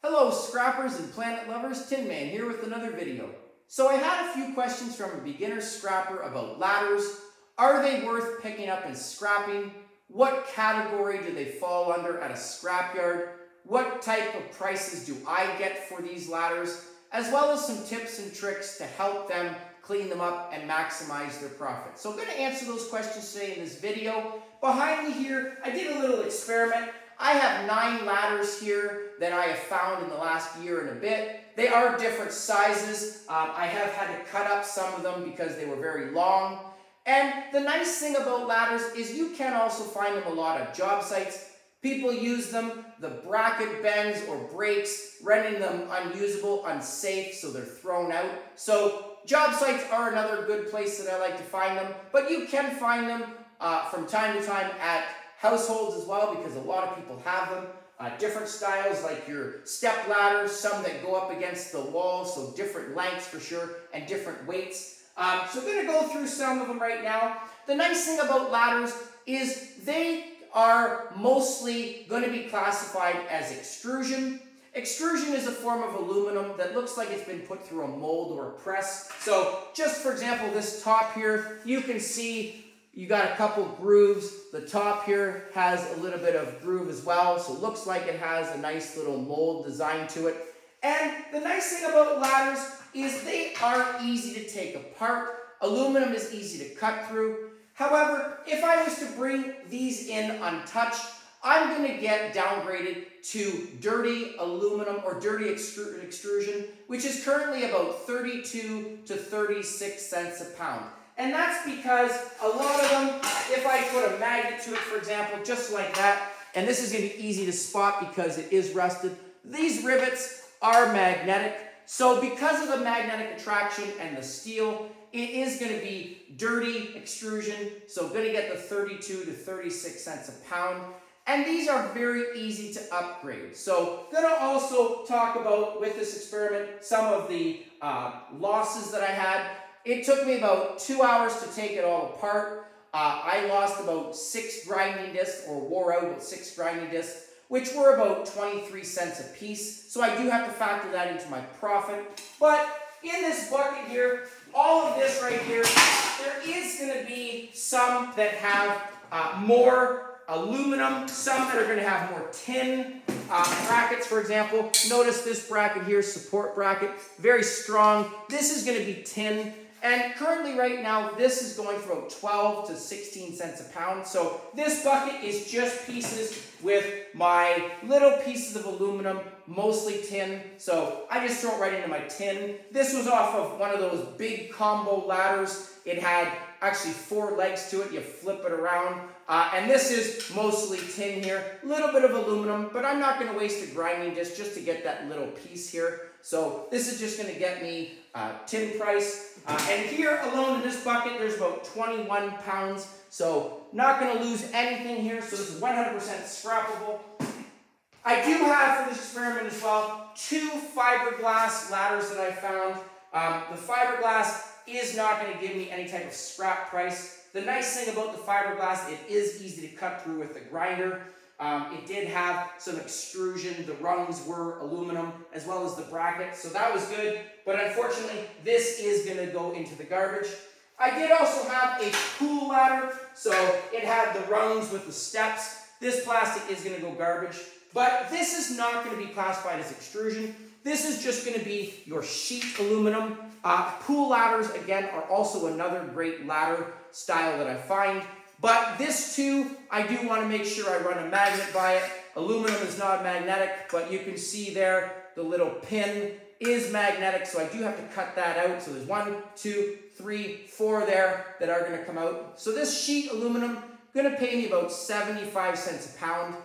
Hello scrappers and planet lovers, Tin Man here with another video. So I had a few questions from a beginner scrapper about ladders. Are they worth picking up and scrapping? What category do they fall under at a scrapyard? What type of prices do I get for these ladders? As well as some tips and tricks to help them clean them up and maximize their profit. So I'm going to answer those questions today in this video. Behind me here, I did a little experiment. I have 9 ladders here that I have found in the last year and a bit. They are different sizes. I have had to cut up some of them because they were very long. And the nice thing about ladders is you can also find them a lot of job sites. People use them, the bracket bends or breaks, rendering them unusable, unsafe, so they're thrown out. So job sites are another good place that I like to find them, but you can find them from time to time at households as well, because a lot of people have them. Different styles like your step ladders, some that go up against the wall, so different lengths for sure, and different weights. So I'm going to go through some of them right now. The nice thing about ladders is they are mostly going to be classified as extrusion. Extrusion is a form of aluminum that looks like it's been put through a mold or a press. So just for example, this top here, you can see you got a couple grooves. The top here has a little bit of groove as well, so it looks like it has a nice little mold design to it. And the nice thing about ladders is they are easy to take apart. Aluminum is easy to cut through. However, if I was to bring these in untouched, I'm going to get downgraded to dirty aluminum or dirty extrusion, which is currently about 32 to 36 cents a pound. And that's because a lot of them, if I put a magnet to it, for example, just like that, and this is going to be easy to spot because it is rusted, these rivets are magnetic. So because of the magnetic attraction and the steel, it is going to be dirty extrusion. So going to get the 32 to 36 cents a pound. And these are very easy to upgrade. So going to also talk about, with this experiment, some of the losses that I had. It took me about 2 hours to take it all apart. I lost about 6 grinding discs, or wore out about 6 grinding discs, which were about 23 cents a piece. So I do have to factor that into my profit. But in this bucket here, all of this right here, there is going to be some that have more aluminum, some that are going to have more tin. Brackets, for example. Notice this bracket here, support bracket, very strong. This is going to be tin. And currently right now, this is going for about 12 to 16 cents a pound. So this bucket is just pieces with my little pieces of aluminum, mostly tin. So I just throw it right into my tin. This was off of one of those big combo ladders. It had actually 4 legs to it. You flip it around. And this is mostly tin here. A little bit of aluminum, but I'm not going to waste a grinding disc just to get that little piece here. So this is just going to get me tin price. And here alone in this bucket, there's about 21 pounds. So not going to lose anything here. So this is 100% scrappable. I do have for this experiment as well 2 fiberglass ladders that I found. The fiberglass is not going to give me any type of scrap price. The nice thing about the fiberglass, it is easy to cut through with the grinder. It did have some extrusion. The rungs were aluminum as well as the bracket, so that was good. But unfortunately, this is going to go into the garbage. I did also have a pool ladder, so it had the rungs with the steps. This plastic is going to go garbage, but this is not going to be classified as extrusion. This is just going to be your sheet aluminum. Pool ladders, again, are also another great ladder style that I find. But this too, I do want to make sure I run a magnet by it. Aluminum is not magnetic, but you can see there the little pin is magnetic, so I do have to cut that out. So there's 1, 2, 3, 4 there that are going to come out. So this sheet aluminum going to pay me about 75 cents a pound.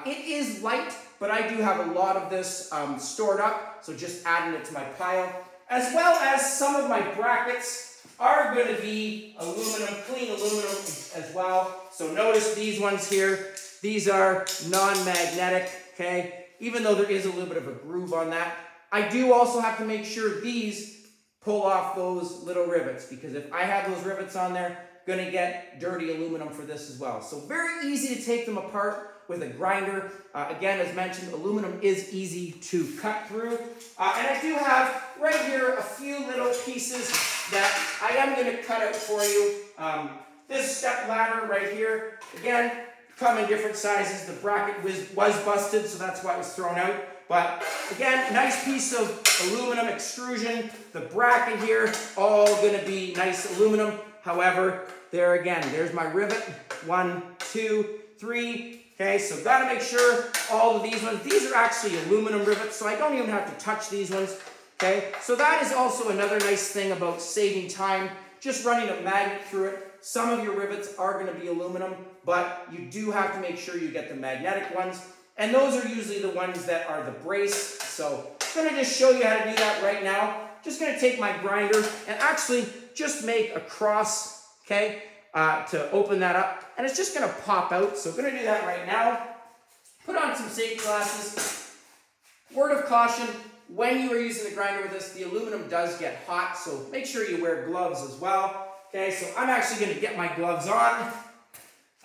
It is light, but I do have a lot of this stored up, so just adding it to my pile. As well as some of my brackets are going to be aluminum, clean aluminum as well. So notice these ones here. These are non-magnetic, okay? Even though there is a little bit of a groove on that. I do also have to make sure these pull off those little rivets, because if I have those rivets on there, going to get dirty aluminum for this as well. So very easy to take them apart. with a grinder. Again, as mentioned, aluminum is easy to cut through. And I do have right here a few little pieces that I am going to cut out for you. This step ladder right here, again, come in different sizes. The bracket was busted, so that's why it was thrown out. But again, nice piece of aluminum extrusion. The bracket here, all going to be nice aluminum. However, there again, there's my rivet. 1, 2, 3. Okay, so got to make sure all of these ones, these are actually aluminum rivets, so I don't even have to touch these ones. Okay, so that is also another nice thing about saving time, just running a magnet through it. Some of your rivets are going to be aluminum, but you do have to make sure you get the magnetic ones. And those are usually the ones that are the brace. So I'm going to just show you how to do that right now. Just going to take my grinder and actually just make a cross, okay, to open that up. And it's just going to pop out. So I'm going to do that right now. Put on some safety glasses. Word of caution, when you are using the grinder with this, the aluminum does get hot. So make sure you wear gloves as well. Okay, so I'm actually going to get my gloves on.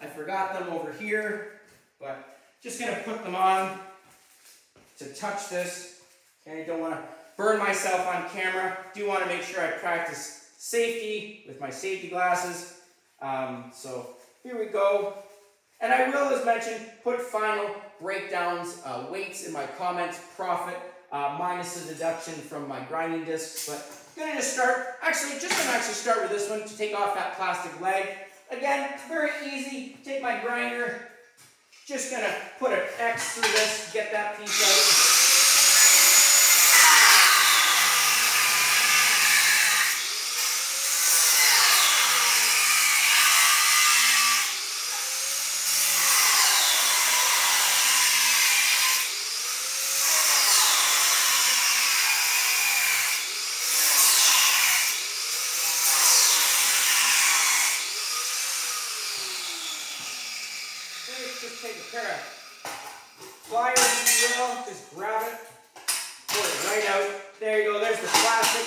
I forgot them over here, but just going to put them on to touch this. Okay, don't want to burn myself on camera. Do want to make sure I practice safety with my safety glasses. So here we go. And I will, as mentioned, put final breakdowns, weights in my comments, profit, minus the deduction from my grinding discs. But I'm going to just start, start with this one to take off that plastic leg. Again, very easy. Take my grinder. Just going to put an X through this, get that piece out. Just take a pair of pliers, if you will, just grab it, pull it right out. There you go, there's the plastic.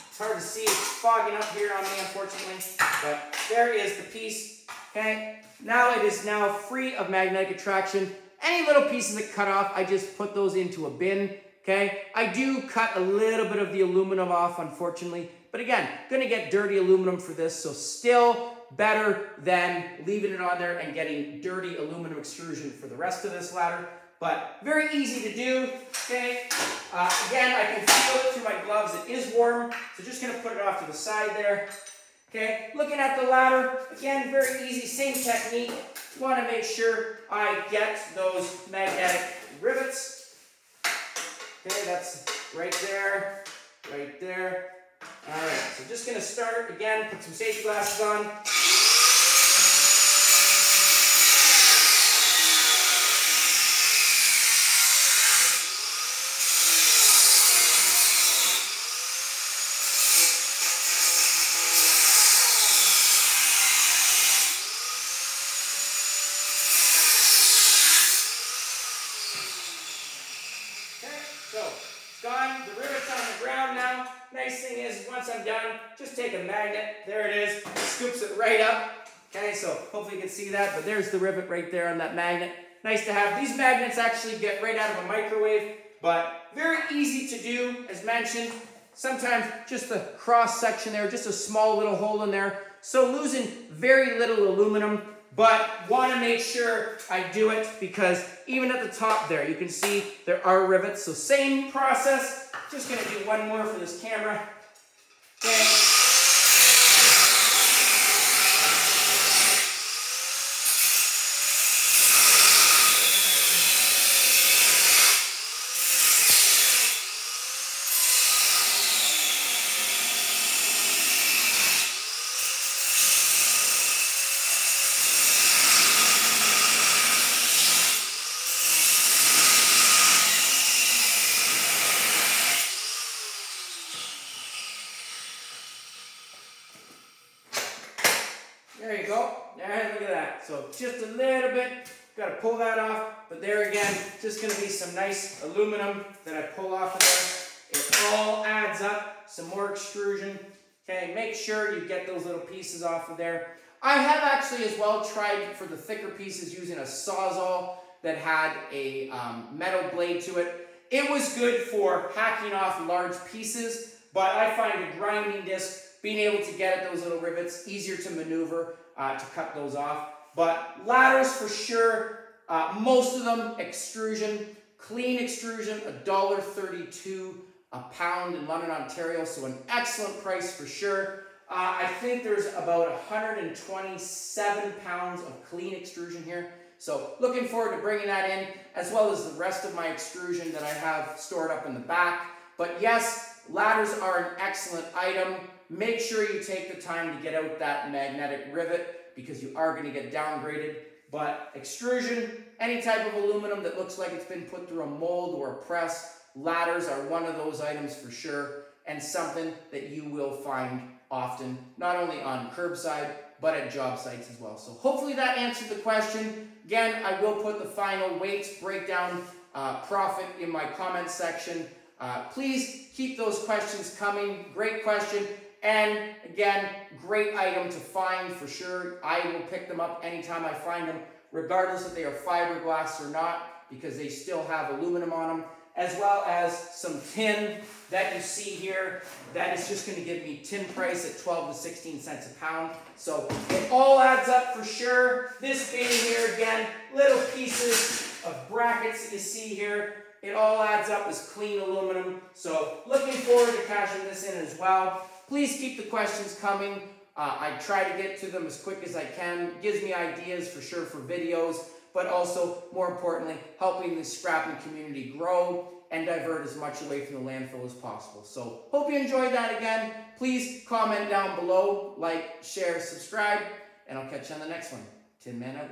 It's hard to see, it's fogging up here on me, unfortunately, but there is the piece, okay? Now it is now free of magnetic attraction. Any little pieces that cut off, I just put those into a bin, okay? I do cut a little bit of the aluminum off, unfortunately, but again, gonna get dirty aluminum for this, so still better than leaving it on there and getting dirty aluminum extrusion for the rest of this ladder. But very easy to do, okay? Again, I can feel it through my gloves. It is warm, so just gonna put it off to the side there. Okay, looking at the ladder, again, very easy, same technique. Want to make sure I get those magnetic rivets. Okay, that's right there, right there. All right, so just gonna start, again, put some safety glasses on. The rivet's on the ground now. Nice thing is, once I'm done, just take a magnet. There it is. Scoops it right up. Okay, so hopefully you can see that, but there's the rivet right there on that magnet. Nice to have. These magnets actually get right out of a microwave, but very easy to do, as mentioned. Sometimes just the cross section there, just a small little hole in there. So losing very little aluminum, but want to make sure I do it because even at the top there, you can see there are rivets. So same process. Just going to do one more for this camera. Okay. There you go. There, look at that. So just a little bit. Got to pull that off. But there again, just going to be some nice aluminum that I pull off of there. It all adds up. Some more extrusion. Okay, make sure you get those little pieces off of there. I have actually as well tried for the thicker pieces using a Sawzall that had a metal blade to it. It was good for hacking off large pieces, but I find a grinding disc, being able to get at those little rivets, easier to maneuver to cut those off. But ladders for sure, most of them extrusion, clean extrusion, $1.32 a pound in London, Ontario, so an excellent price for sure. I think there's about 127 pounds of clean extrusion here. So looking forward to bringing that in, as well as the rest of my extrusion that I have stored up in the back. But yes, ladders are an excellent item. Make sure you take the time to get out that magnetic rivet because you are going to get downgraded. But extrusion, any type of aluminum that looks like it's been put through a mold or a press, ladders are one of those items for sure, and something that you will find often, not only on curbside, but at job sites as well. So hopefully that answered the question. Again, I will put the final weights breakdown profit in my comment section. Please keep those questions coming. Great question. And again, great item to find for sure. I will pick them up anytime I find them, regardless if they are fiberglass or not, because they still have aluminum on them, as well as some tin that you see here. That is just going to give me tin price at 12 to 16 cents a pound. So it all adds up for sure. This being here again, little pieces of brackets that you see here. It all adds up as clean aluminum. So looking forward to cashing this in as well. Please keep the questions coming. I try to get to them as quick as I can. It gives me ideas for sure for videos, but also, more importantly, helping the scrapping community grow and divert as much away from the landfill as possible. So, hope you enjoyed that again. Please comment down below, like, share, subscribe, and I'll catch you on the next one. Tin Man out.